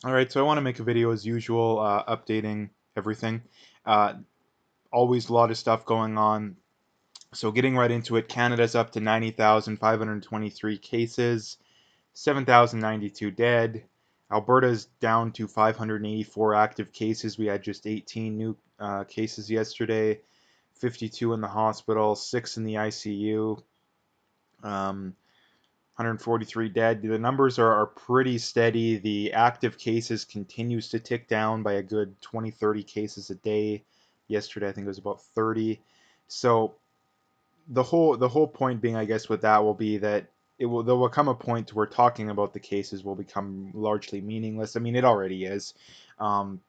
Alright, so I want to make a video as usual, updating everything. Uh, Always a lot of stuff going on. So getting right into it, Canada's up to 90,523 cases, 7,092 dead. Alberta's down to 584 active cases. We had just 18 new cases yesterday, 52 in the hospital, 6 in the ICU. 143 dead. The numbers are pretty steady. The active cases continues to tick down by a good 20, 30 cases a day. Yesterday, I think it was about 30. So the whole point being, I guess, with that will be that there will come a point where talking about the cases will become largely meaningless. I mean, it already is. Um,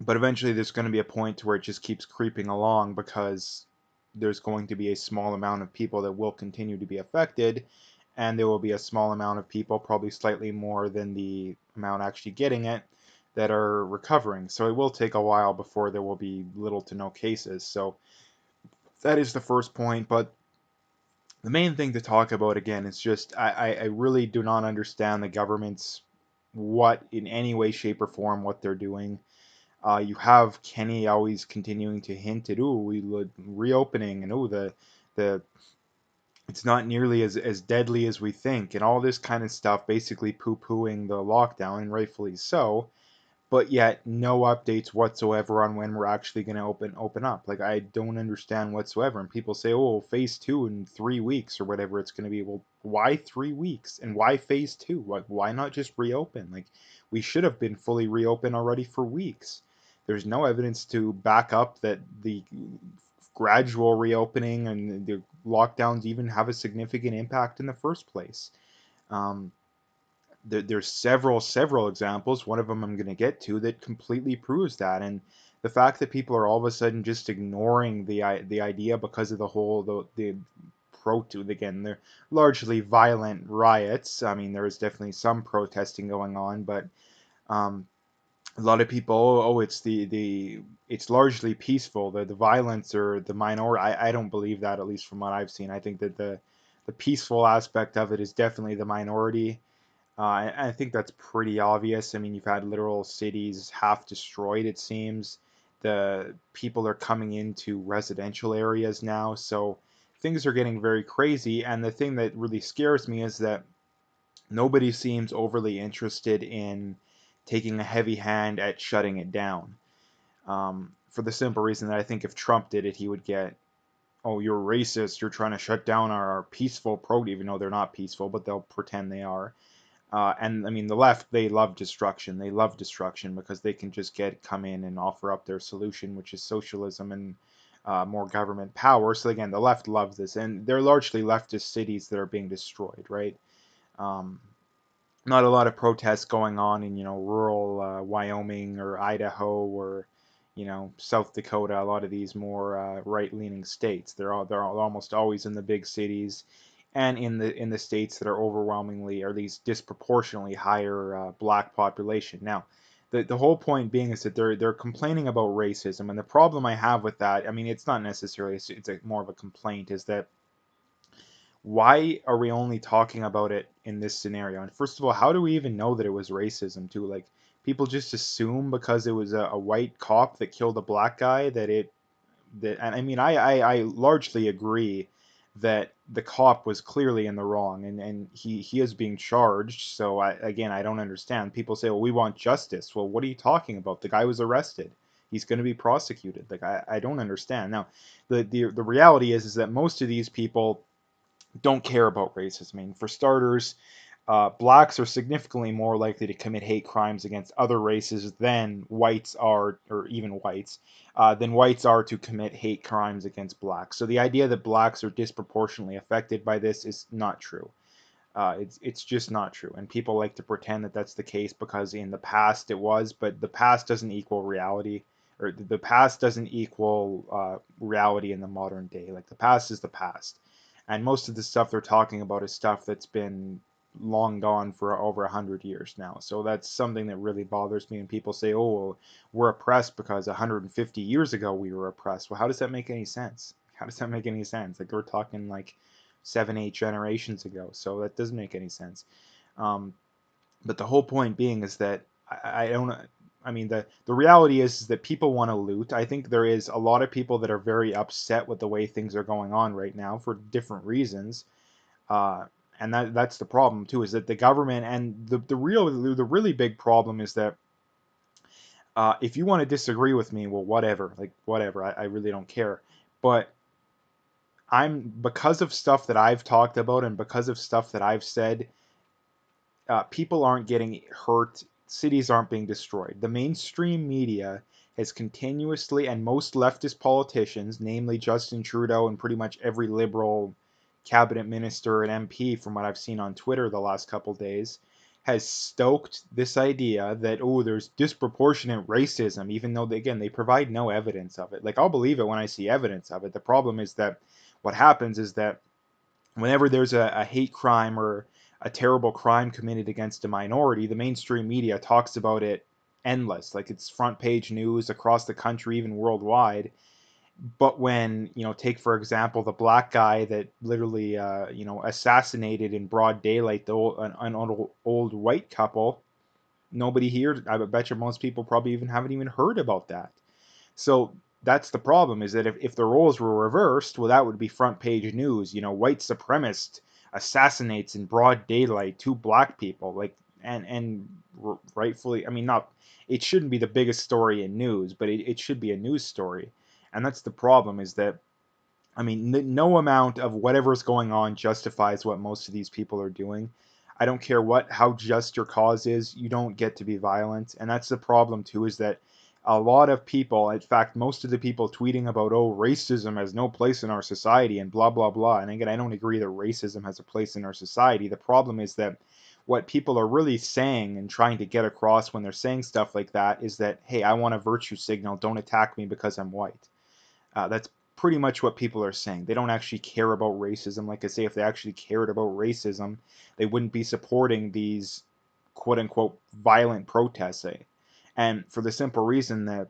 but eventually there's going to be a point where it just keeps creeping along because there's going to be a small amount of people that will continue to be affected, and there will be a small amount of people, probably slightly more than the amount actually getting it, that are recovering. So it will take a while before there will be little to no cases. So that is the first point. But the main thing to talk about again is just I really do not understand the government's what in any way, shape, or form what they're doing. You have Kenny always continuing to hint at, "Ooh, we reopening," and "Oh, the it's not nearly as deadly as we think," and all this kind of stuff, basically poo-pooing the lockdown, and rightfully so. But yet, no updates whatsoever on when we're actually going to open up. Like, I don't understand whatsoever. And people say, "Oh, phase two in 3 weeks or whatever it's going to be." Well, why 3 weeks and why phase two? Why not just reopen? Like, we should have been fully reopened already for weeks. There's no evidence to back up that the gradual reopening and the lockdowns even have a significant impact in the first place. Um, there's several examples. One of them I'm going to get to that completely proves that. And the fact that people are all of a sudden just ignoring the idea because of the whole the again, they're largely violent riots. I mean, there is definitely some protesting going on, but um, a lot of people, oh, it's the it's largely peaceful. The violence or the minority. I don't believe that, at least from what I've seen. I think that the peaceful aspect of it is definitely the minority. I think that's pretty obvious. I mean, you've had literal cities half destroyed, it seems. The people are coming into residential areas now, so things are getting very crazy. And the thing that really scares me is that nobody seems overly interested in taking a heavy hand at shutting it down. For the simple reason that I think if Trump did it, he would get, "Oh, you're racist. You're trying to shut down our peaceful even though they're not peaceful, but they'll pretend they are. And I mean, the left, they love destruction. They love destruction because they can just come in and offer up their solution, which is socialism and more government power. So again, the left loves this, and they're largely leftist cities that are being destroyed, right? Um, Not a lot of protests going on in rural Wyoming or Idaho or South Dakota. A lot of these more right-leaning states. They're almost always in the big cities, and in the states that are overwhelmingly or at least disproportionately higher black population. Now, the whole point being is that they're complaining about racism, and the problem I have with that, I mean, it's not necessarily it's more of a complaint, is that why are we only talking about it in this scenario? And first of all, how do we even know that it was racism too? Like, people just assume because it was a white cop that killed a black guy and I mean I largely agree that the cop was clearly in the wrong, and he is being charged. So I don't understand. People say, well, we want justice. Well, what are you talking about? The guy was arrested. He's going to be prosecuted. Like, I don't understand. Now, the reality is that most of these people don't care about racism. I mean, for starters, blacks are significantly more likely to commit hate crimes against other races than whites are, or even whites, than whites are to commit hate crimes against blacks. So the idea that blacks are disproportionately affected by this is not true. It's just not true, and people like to pretend that that's the case because in the past it was, but the past doesn't equal reality, or the past doesn't equal reality in the modern day. Like, the past is the past, and most of the stuff they're talking about is stuff that's been long gone for over 100 years now. So that's something that really bothers me. And people say, "Oh, well, we're oppressed because 150 years ago we were oppressed." Well, how does that make any sense? How does that make any sense? Like, we're talking like 7, 8 generations ago, so that doesn't make any sense. Um, but the whole point being is that I don't. I mean, the reality is that people want to loot. I think there is a lot of people that are very upset with the way things are going on right now for different reasons. Uh, and that's the problem too, is that the government, and the really big problem is that if you want to disagree with me, well, whatever, like whatever, I really don't care. But because of stuff that I've talked about and because of stuff that I've said, people aren't getting hurt, cities aren't being destroyed. The mainstream media has continuously, and most leftist politicians, namely Justin Trudeau and pretty much every liberal cabinet minister and MP from what I've seen on Twitter the last couple days, has stoked this idea that, oh, there's disproportionate racism, even though again they provide no evidence of it. Like, I'll believe it when I see evidence of it. The problem is that what happens is that whenever there's a hate crime or a terrible crime committed against a minority, the mainstream media talks about it endless. Like, it's front page news across the country, even worldwide. But when, take for example the black guy that literally, assassinated in broad daylight an old white couple, nobody here, I bet you most people probably even haven't even heard about that. So that's the problem, is that if the roles were reversed, well, that would be front page news. White supremacist assassinates in broad daylight two black people. Like, and rightfully, I mean, not, it shouldn't be the biggest story in news, but it should be a news story. And that's the problem, is that, I mean, no amount of whatever's going on justifies what most of these people are doing. I don't care how just your cause is, you don't get to be violent. And that's the problem too, is that a lot of people, in fact, most of the people tweeting about, oh, racism has no place in our society and blah, blah, blah. And again, I don't agree that racism has a place in our society. The problem is that what people are really saying and trying to get across when they're saying stuff like that is that, hey, I want a virtue signal. Don't attack me because I'm white. That's pretty much what people are saying. They don't actually care about racism. Like I say, if they actually cared about racism, they wouldn't be supporting these quote unquote violent protests. And for the simple reason that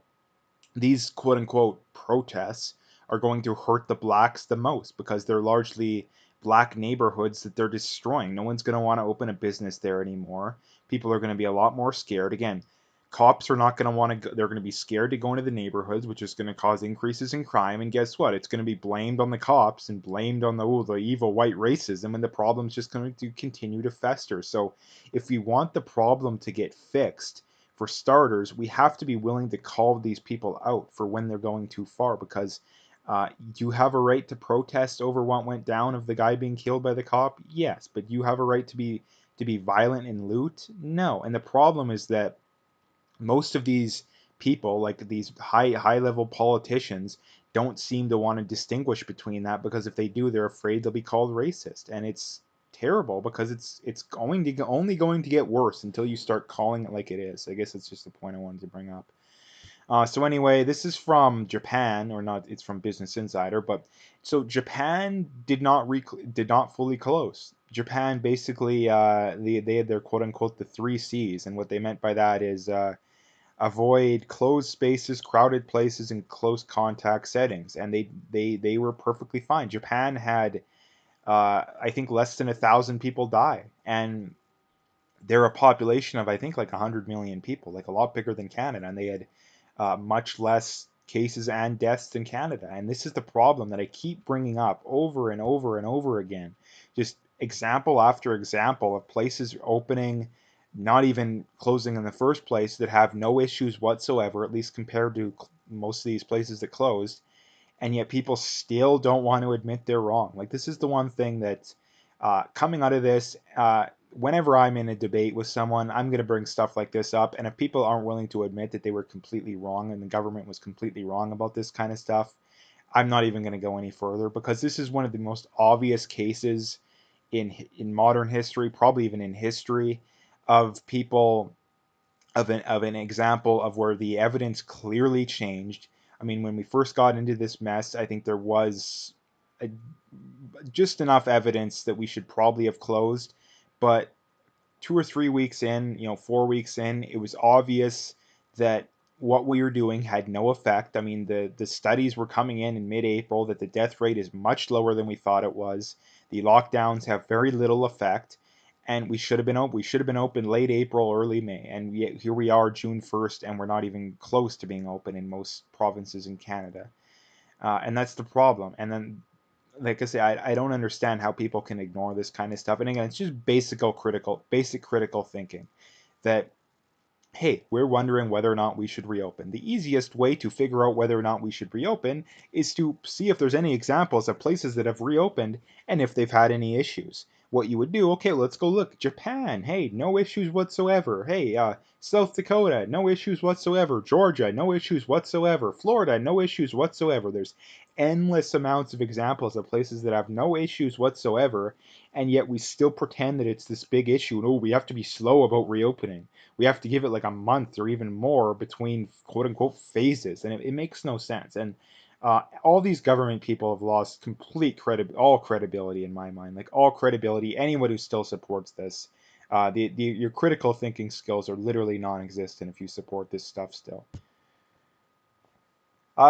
these quote unquote protests are going to hurt the blacks the most, because they're largely black neighborhoods that they're destroying. No one's going to want to open a business there anymore. People are going to be a lot more scared. Again, cops are not going to want to go, they're going to be scared to go into the neighborhoods, which is going to cause increases in crime. And guess what? It's going to be blamed on the cops and blamed on the evil white racism, and the problem's just going to continue to fester. So if we want the problem to get fixed, for starters, we have to be willing to call these people out for when they're going too far, because you have a right to protest over what went down of the guy being killed by the cop. Yes, but you have a right to be violent and loot. No, and the problem is that most of these people, like these high level politicians, don't seem to want to distinguish between that, because if they do, they're afraid they'll be called racist, and it's terrible because it's only going to get worse until you start calling it like it is. I guess that's just the point I wanted to bring up. So anyway, this is from Japan, or not? It's from Business Insider, but so Japan did not fully close. Japan basically, they had their quote unquote the three C's, and what they meant by that is, avoid closed spaces, crowded places, and close contact settings. And they were perfectly fine. Japan had, I think, less than 1,000 people die, and they're a population of, I think, like 100 million people, like a lot bigger than Canada, and they had much less cases and deaths than Canada. And this is the problem that I keep bringing up over and over and over again. Just example after example of places opening, not even closing in the first place, that have no issues whatsoever, at least compared to most of these places that closed, and yet people still don't want to admit they're wrong. Like, this is the one thing that, coming out of this, whenever I'm in a debate with someone, I'm going to bring stuff like this up. And if people aren't willing to admit that they were completely wrong and the government was completely wrong about this kind of stuff, I'm not even going to go any further, because this is one of the most obvious cases in modern history, probably even in history, of people, of an example of where the evidence clearly changed. I mean, when we first got into this mess, I think there was a, just enough evidence that we should probably have closed. But 2 or 3 weeks in, 4 weeks in, it was obvious that what we were doing had no effect. I mean, the studies were coming in mid-April that the death rate is much lower than we thought it was. The lockdowns have very little effect. and we should have been open. We should have been open late April, early May, and yet here we are, June 1st, and we're not even close to being open in most provinces in Canada. And that's the problem. And then, like I say, I don't understand how people can ignore this kind of stuff. And again, it's just basic critical thinking that, hey, we're wondering whether or not we should reopen. The easiest way to figure out whether or not we should reopen is to see if there's any examples of places that have reopened and if they've had any issues. What you would do, okay, let's go look. Japan, hey, no issues whatsoever. Hey, South Dakota, no issues whatsoever. Georgia, no issues whatsoever. Florida, no issues whatsoever. There's endless amounts of examples of places that have no issues whatsoever, and yet we still pretend that it's this big issue. No, we have to be slow about reopening. We have to give it like a month or even more between quote unquote phases, and it makes no sense. And all these government people have lost all credibility in my mind, like all credibility. Anyone who still supports this, your critical thinking skills are literally non-existent if you support this stuff still.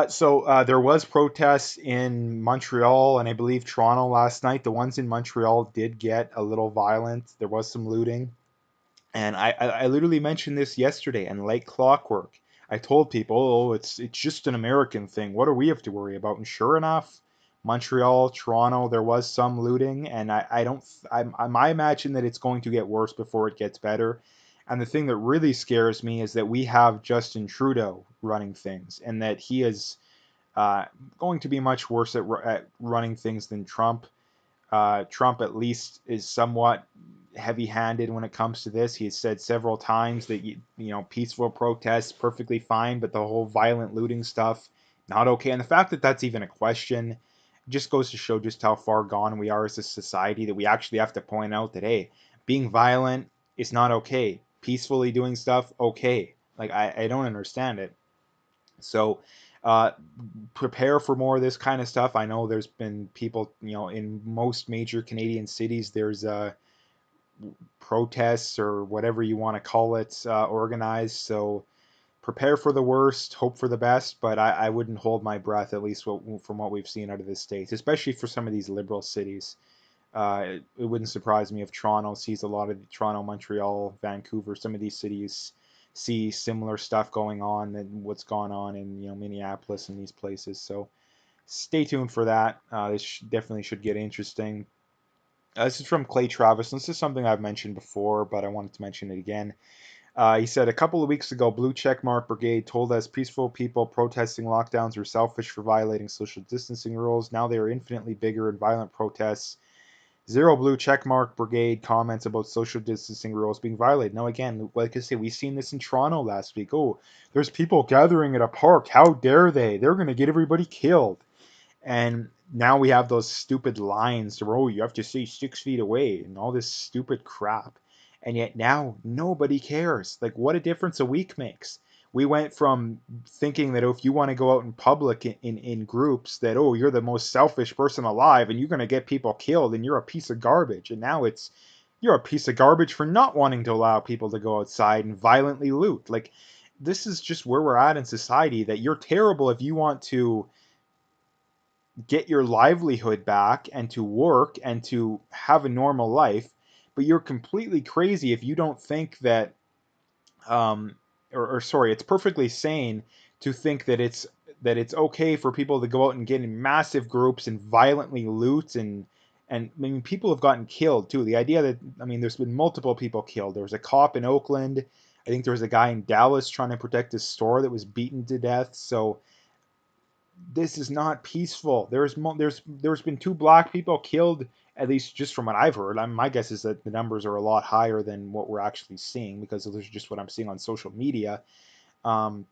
So there was protests in Montreal and I believe Toronto last night. The ones in Montreal did get a little violent. There was some looting. And I literally mentioned this yesterday, and like clockwork, I told people, oh, it's just an American thing. What do we have to worry about? And sure enough, Montreal, Toronto, there was some looting, and I don't I imagine that it's going to get worse before it gets better. And the thing that really scares me is that we have Justin Trudeau running things, and that he is uh, going to be much worse at running things than Trump. Trump at least is somewhat heavy-handed when it comes to this. He has said several times that peaceful protests perfectly fine, but the whole violent looting stuff not okay. And the fact that that's even a question just goes to show just how far gone we are as a society, that we actually have to point out that, hey, being violent is not okay. Peacefully doing stuff, okay. Like I don't understand it. So uh, prepare for more of this kind of stuff. I know there's been people, in most major Canadian cities, there's protests or whatever you want to call it organized. So prepare for the worst, hope for the best, but I wouldn't hold my breath, at least from what we've seen out of the States, especially for some of these liberal cities. It wouldn't surprise me if Toronto sees a lot of Toronto, Montreal, Vancouver, some of these cities see similar stuff going on and what's gone on in Minneapolis and these places. So stay tuned for that. This definitely should get interesting. This is from Clay Travis. This is something I've mentioned before, but I wanted to mention it again. He said a couple of weeks ago, Blue Checkmark Brigade told us peaceful people protesting lockdowns were selfish for violating social distancing rules. Now they are infinitely bigger and violent protests. Zero Blue Checkmark Brigade comments about social distancing rules being violated. Now, again, like I say, we've seen this in Toronto last week. Oh, there's people gathering at a park. How dare they? They're going to get everybody killed. And now we have those stupid lines where, oh, you have to stay 6 feet away and all this stupid crap. And yet now nobody cares. Like, what a difference a week makes. We went from thinking that, oh, if you want to go out in public in groups, that, oh, you're the most selfish person alive and you're going to get people killed and you're a piece of garbage. And now it's, you're a piece of garbage for not wanting to allow people to go outside and violently loot. Like, this is just where we're at in society, that you're terrible if you want to get your livelihood back and to work and to have a normal life, but you're completely crazy if you don't think that, um, or sorry, it's perfectly sane to think that it's okay for people to go out and get in massive groups and violently loot and I mean people have gotten killed too. The idea that, I mean, there's been multiple people killed. There was a cop in Oakland. I think there was a guy in Dallas trying to protect his store that was beaten to death. So this is not peaceful. There's been two black people killed, at least just from what I've heard. My guess is that the numbers are a lot higher than what we're actually seeing because this is just what I'm seeing on social media. Um,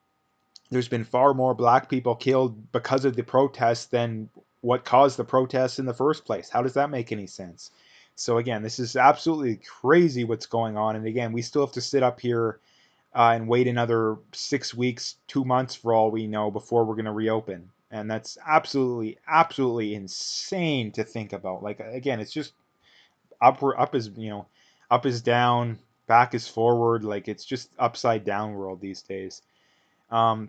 there's been far more black people killed because of the protests than what caused the protests in the first place. How does that make any sense? So again, this is absolutely crazy what's going on. And again, we still have to sit up here and wait another 6 weeks, 2 months for all we know before we're going to reopen. And that's absolutely, absolutely insane to think about. Like again, it's just up is up is down, back is forward. Like it's just upside down world these days. Um,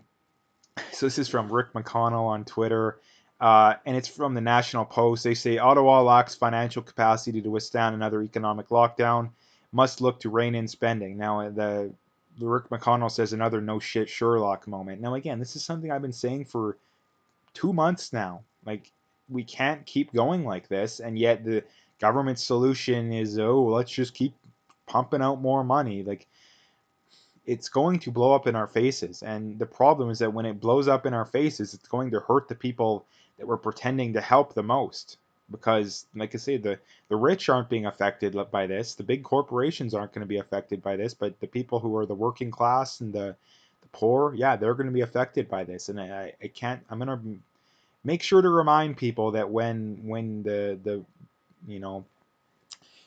so this is from Rick McConnell on Twitter. And it's from the National Post. They say Ottawa lacks financial capacity to withstand another economic lockdown. must look to rein in spending. Now, the Rick McConnell says another no shit Sherlock moment. Now, again, this is something I've been saying for 2 months now. Like, we can't keep going like this, and yet the government solution is, oh, let's just keep pumping out more money. Like, it's going to blow up in our faces. And the problem is that when it blows up in our faces, it's going to hurt the people that we're pretending to help the most. Because, like I say, the rich aren't being affected by this. The big corporations aren't going to be affected by this. But the people who are the working class and the poor, yeah, they're going to be affected by this. And I can't, I'm going to make sure to remind people that when the you know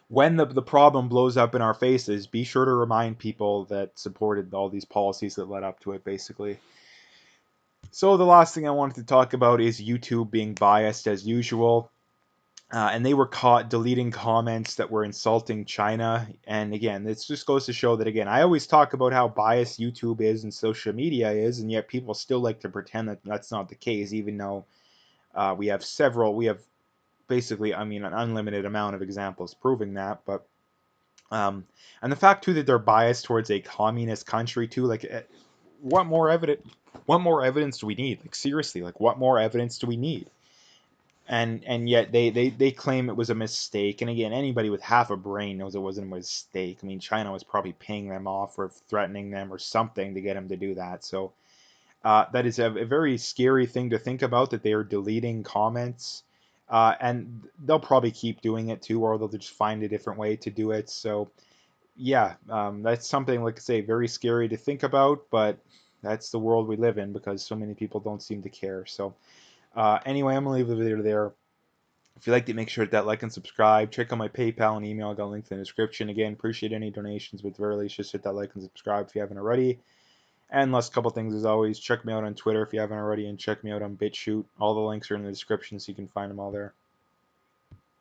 when the problem blows up in our faces, be sure to remind people that supported all these policies that led up to it, basically. So the last thing I wanted to talk about is YouTube being biased as usual. And they were caught deleting comments that were insulting China. And again, this just goes to show that, again, I always talk about how biased YouTube is and social media is, and yet people still like to pretend that that's not the case, even though we have basically, I mean, an unlimited amount of examples proving that. But and the fact too that they're biased towards a communist country too, like what more evidence? What more evidence do we need? Like, seriously, like, what more evidence do we need? And yet they claim it was a mistake. And again, anybody with half a brain knows it wasn't a mistake. I mean, China was probably paying them off or threatening them or something to get them to do that. So that is a very scary thing to think about, that they are deleting comments. And they'll probably keep doing it too, or they'll just find a different way to do it. So yeah, that's something, like I say, very scary to think about, but that's the world we live in because so many people don't seem to care. So anyway, I'm gonna leave the video there. If you liked it, make sure to hit that like and subscribe. Check out my PayPal and email. I got links in the description. Again, appreciate any donations, but at the very least, just hit that like and subscribe if you haven't already. And last couple things as always, check me out on Twitter if you haven't already, and check me out on BitChute. All the links are in the description, so you can find them all there.